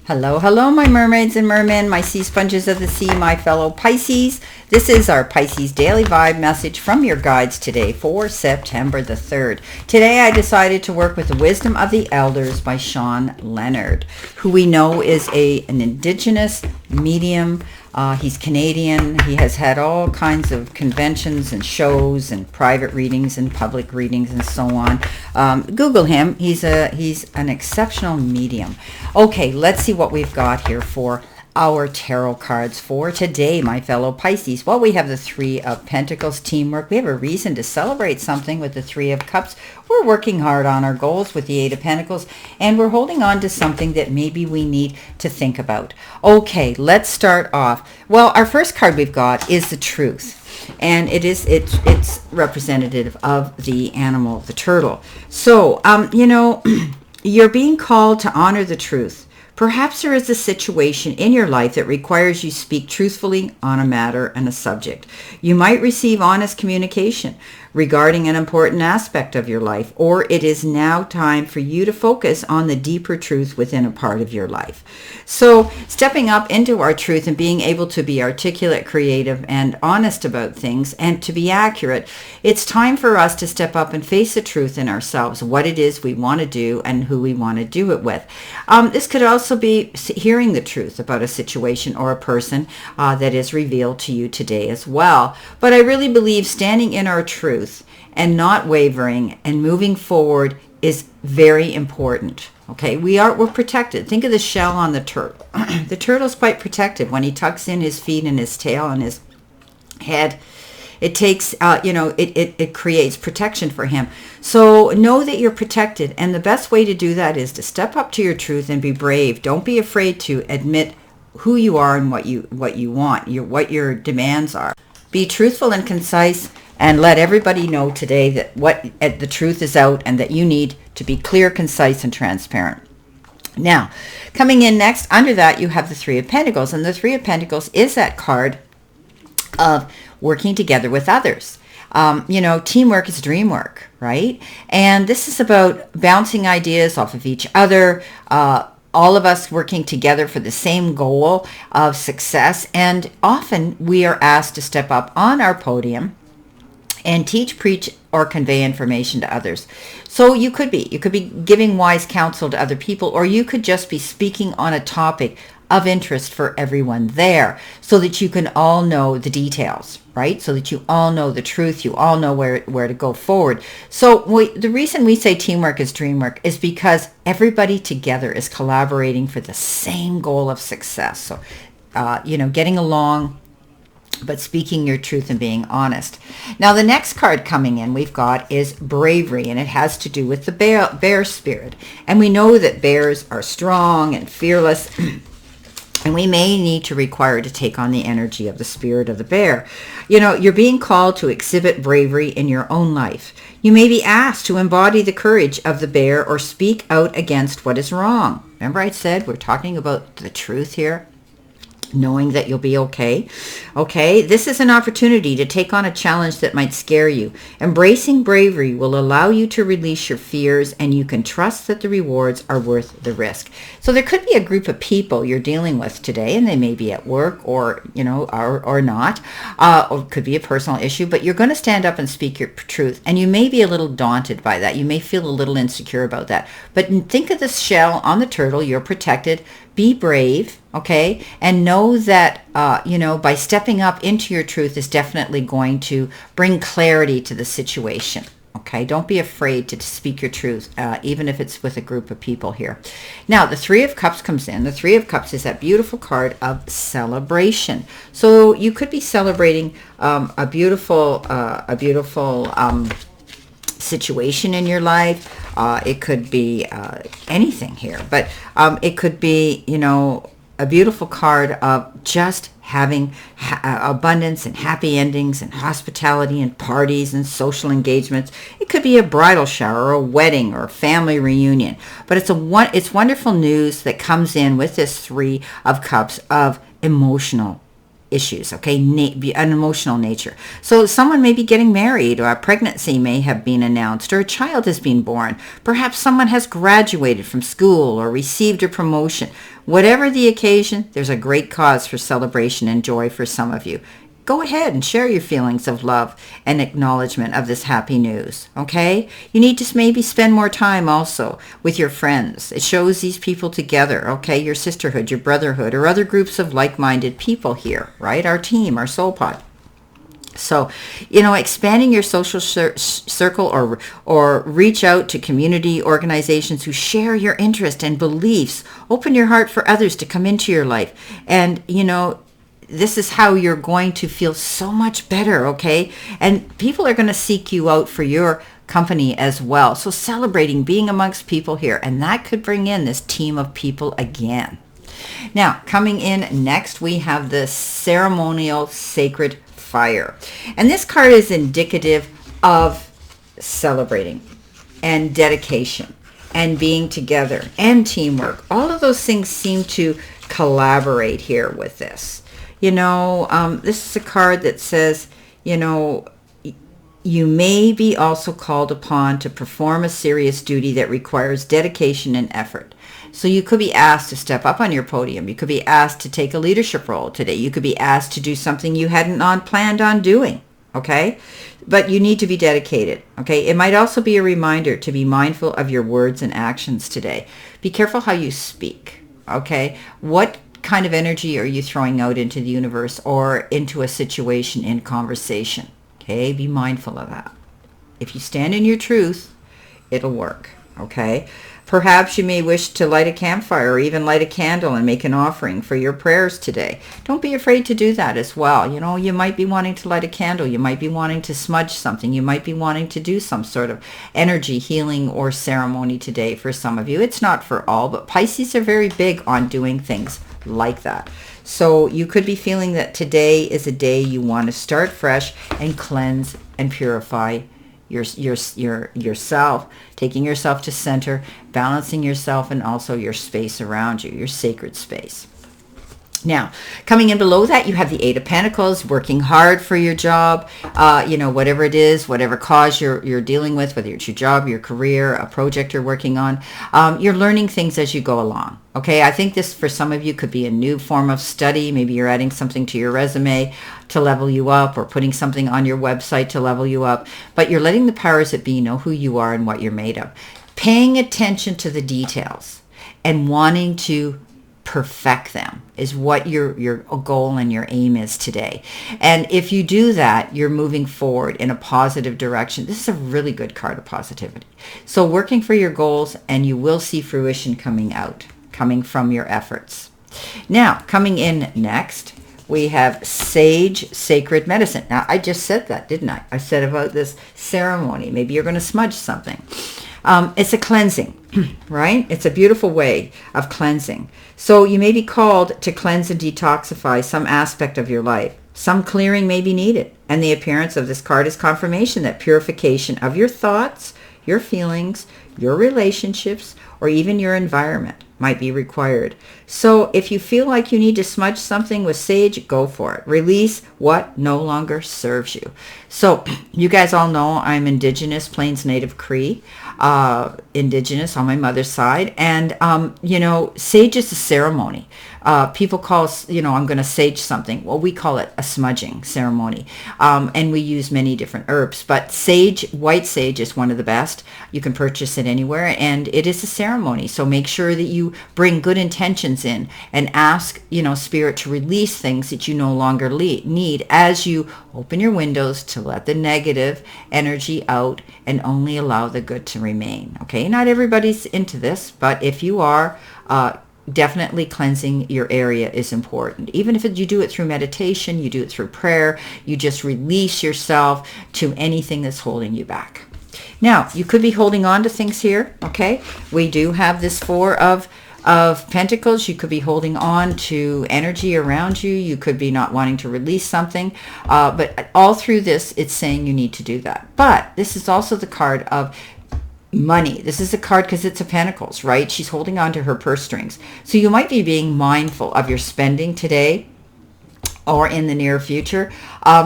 Hello, hello, my mermaids and mermen, my sea sponges of the sea, my fellow Pisces. This is our Pisces Daily Vibe message from your guides today for September the 3rd. Today I decided to work with the Wisdom of the Elders by Sean Leonard, who we know is an indigenous medium. He's Canadian. He has had all kinds of conventions and shows and private readings and public readings and so on. Google him. He's an exceptional medium. Okay, let's see what we've got here for our tarot cards for today, my fellow Pisces. Well, we have the Three of Pentacles, teamwork. We have a reason to celebrate something with the Three of Cups. We're working hard on our goals with the Eight of Pentacles, and we're holding on to something that maybe we need to think about. Okay, let's start off. Well, our first card we've got is the Truth, and it's representative of the animal, the turtle. So, you're being called to honor the truth. Perhaps there is a situation in your life that requires you speak truthfully on a matter and a subject. You might receive honest communication regarding an important aspect of your life, or it is now time for you to focus on the deeper truth within a part of your life. So stepping up into our truth and being able to be articulate, creative, and honest about things and to be accurate, it's time for us to step up and face the truth in ourselves, what it is we want to do and who we want to do it with. This could also be hearing the truth about a situation or a person that is revealed to you today as well. But I really believe standing in our truth and not wavering and moving forward is very important. Okay, we're protected. Think of the shell on the turtle. The turtle's quite protected. When he tucks in his feet and his tail and his head, it takes, it creates protection for him. So know that you're protected. And the best way to do that is to step up to your truth and be brave. Don't be afraid to admit who you are and what you want, what your demands are. Be truthful and concise, and let everybody know today that the truth is out and that you need to be clear, concise, and transparent. Now, coming in next, under that, you have the Three of Pentacles. And the Three of Pentacles is that card of working together with others. Teamwork is dream work, right? And this is about bouncing ideas off of each other, all of us working together for the same goal of success. And often we are asked to step up on our podium and teach, preach, or convey information to others. So you could be giving wise counsel to other people, or you could just be speaking on a topic of interest for everyone there so that you can all know the details, right? So that you all know the truth, you all know where to go forward. So the reason we say teamwork is dream work is because everybody together is collaborating for the same goal of success. So, getting along, but speaking your truth and being honest. Now, the next card coming in we've got is bravery, and it has to do with the bear spirit. And we know that bears are strong and fearless, and we may need to require to take on the energy of the spirit of the bear. You're being called to exhibit bravery in your own life. You may be asked to embody the courage of the bear or speak out against what is wrong. Remember I said we're talking about the truth here? Knowing that you'll be okay. Okay, this is an opportunity to take on a challenge that might scare you. Embracing bravery will allow you to release your fears, and you can trust that the rewards are worth the risk. So there could be a group of people you're dealing with today, and they may be at work or not, or it could be a personal issue, but you're going to stand up and speak your truth, and you may be a little daunted by that. You may feel a little insecure about that. But think of the shell on the turtle. You're protected. Be brave, okay? And know that, by stepping up into your truth is definitely going to bring clarity to the situation, okay? Don't be afraid to speak your truth, even if it's with a group of people here. Now, the Three of Cups comes in. The Three of Cups is that beautiful card of celebration. So you could be celebrating a beautiful situation in your life. It could be anything here, but it could be, a beautiful card of just having abundance and happy endings and hospitality and parties and social engagements. It could be a bridal shower or a wedding or a family reunion, but it's wonderful news that comes in with this Three of Cups of emotional issues, okay, an emotional nature. So someone may be getting married, or a pregnancy may have been announced, or a child has been born. Perhaps someone has graduated from school or received a promotion. Whatever the occasion, there's a great cause for celebration and joy for some of you. Go ahead and share your feelings of love and acknowledgement of this happy news, okay? You need to maybe spend more time also with your friends. It shows these people together, okay? Your sisterhood, your brotherhood, or other groups of like-minded people here, right? Our team, our soul pod. So, expanding your social circle or reach out to community organizations who share your interest and beliefs. Open your heart for others to come into your life. And, this is how you're going to feel so much better, okay? And people are going to seek you out for your company as well. So celebrating being amongst people here, and that could bring in this team of people again. Now, coming in next, we have the ceremonial sacred fire. And this card is indicative of celebrating and dedication and being together and teamwork. All of those things seem to collaborate here with this. This is a card that says, you may be also called upon to perform a serious duty that requires dedication and effort. So you could be asked to step up on your podium. You could be asked to take a leadership role today. You could be asked to do something you hadn't planned on doing, okay? But you need to be dedicated, okay? It might also be a reminder to be mindful of your words and actions today. Be careful how you speak, okay? What kind of energy are you throwing out into the universe or into a situation in conversation? Okay, be mindful of that. If you stand in your truth, it'll work, okay? Perhaps you may wish to light a campfire or even light a candle and make an offering for your prayers today. Don't be afraid to do that as well. You might be wanting to light a candle. You might be wanting to smudge something. You might be wanting to do some sort of energy healing or ceremony today for some of you. It's not for all, but Pisces are very big on doing things like that. So you could be feeling that today is a day you want to start fresh and cleanse and purify yourself, taking yourself to center, balancing yourself, and also your space around you, your sacred space. Now, coming in below that, you have the Eight of Pentacles, working hard for your job, whatever it is, whatever cause you're dealing with, whether it's your job, your career, a project you're working on. You're learning things as you go along. Okay, I think this for some of you could be a new form of study. Maybe you're adding something to your resume to level you up, or putting something on your website to level you up. But you're letting the powers that be know who you are and what you're made of. Paying attention to the details and wanting to perfect them is what your goal and your aim is today. And if you do that, you're moving forward in a positive direction. This is a really good card of positivity. So working for your goals, and you will see fruition coming from your efforts. Now, coming in next, we have Sage Sacred Medicine. Now, I just said that, didn't I? I said about this ceremony. Maybe you're going to smudge something. It's a cleansing, right? It's a beautiful way of cleansing. So you may be called to cleanse and detoxify some aspect of your life. Some clearing may be needed. And the appearance of this card is confirmation that purification of your thoughts, your feelings, your relationships, or even your environment might be required. So if you feel like you need to smudge something with sage, go for it. Release what no longer serves you. So you guys all know I'm Indigenous, Plains Native Cree, Indigenous on my mother's side. And, sage is a ceremony. People call, I'm going to sage something. Well, we call it a smudging ceremony. And we use many different herbs. But sage, white sage is one of the best. You can purchase it anywhere. And it is a ceremony. So make sure that you bring good intentions in and ask, Spirit to release things that you no longer need as you open your windows to let the negative energy out and only allow the good to remain. Okay, not everybody's into this, but if you are, definitely cleansing your area is important. Even if you do it through meditation, you do it through prayer, you just release yourself to anything that's holding you back. Now, you could be holding on to things here, okay? We do have this Four of Pentacles. You could be holding on to energy around you. You could be not wanting to release something. But all through this, it's saying you need to do that. But this is also the card of money. This is a card because it's a Pentacles, right? She's holding on to her purse strings. So you might be being mindful of your spending today. or in the near future.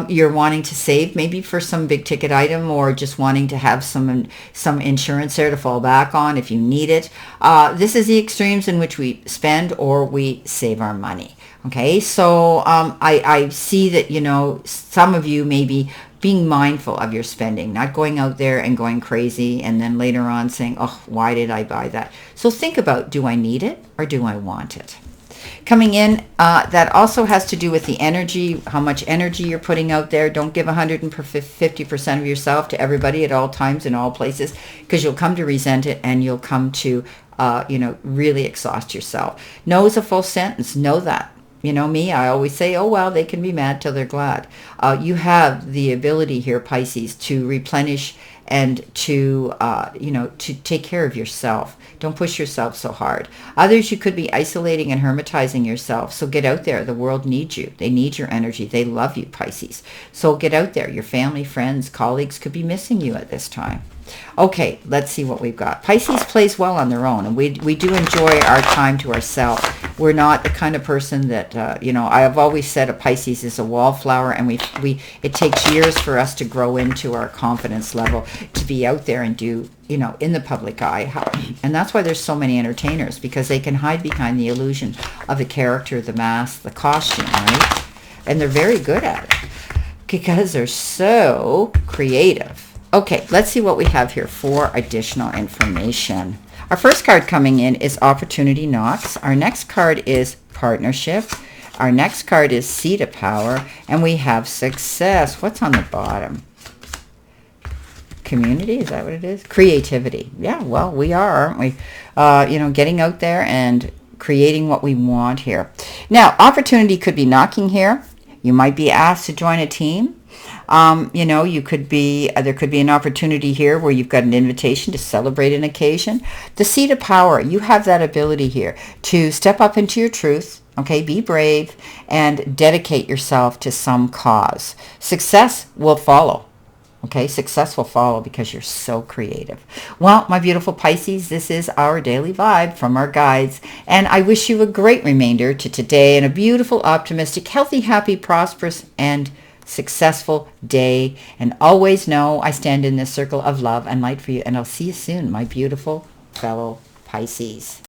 You're wanting to save maybe for some big ticket item, or just wanting to have some insurance there to fall back on if you need it. This is the extremes in which we spend or we save our money. Okay, so I see that, you know, some of you may be being mindful of your spending, not going out there and going crazy and then later on saying, oh, why did I buy that? So think about, do I need it or do I want it? Coming in, that also has to do with the energy, how much energy you're putting out there. Don't give 150% of yourself to everybody at all times in all places, because you'll come to resent it and you'll come to, really exhaust yourself. No is a full sentence. Know that. You know me, I always say, oh, well, they can be mad till they're glad. You have the ability here, Pisces, to replenish and to, to take care of yourself. Don't push yourself so hard. Others, you could be isolating and hermetizing yourself. So get out there. The world needs you. They need your energy. They love you, Pisces. So get out there. Your family, friends, colleagues could be missing you at this time. Okay, let's see what we've got. Pisces plays well on their own, and we do enjoy our time to ourselves. We're not the kind of person that, I have always said a Pisces is a wallflower, and it takes years for us to grow into our confidence level to be out there and do, in the public eye. And that's why there's so many entertainers, because they can hide behind the illusion of the character, the mask, the costume, right? And they're very good at it because they're so creative. Okay, let's see what we have here for additional information. Our first card coming in is Opportunity Knocks. Our next card is Partnership. Our next card is Seat of Power. And we have Success. What's on the bottom? Community, is that what it is? Creativity. Yeah, well, we are, aren't we? Getting out there and creating what we want here. Now, opportunity could be knocking here. You might be asked to join a team. You could be, there could be an opportunity here where you've got an invitation to celebrate an occasion. The Seat of Power, you have that ability here to step up into your truth, okay, be brave, and dedicate yourself to some cause. Success will follow. Okay, success will follow because you're so creative. Well, my beautiful Pisces, this is our daily vibe from our guides. And I wish you a great remainder to today and a beautiful, optimistic, healthy, happy, prosperous, and successful day. And always know I stand in this circle of love and light for you. And I'll see you soon, my beautiful fellow Pisces.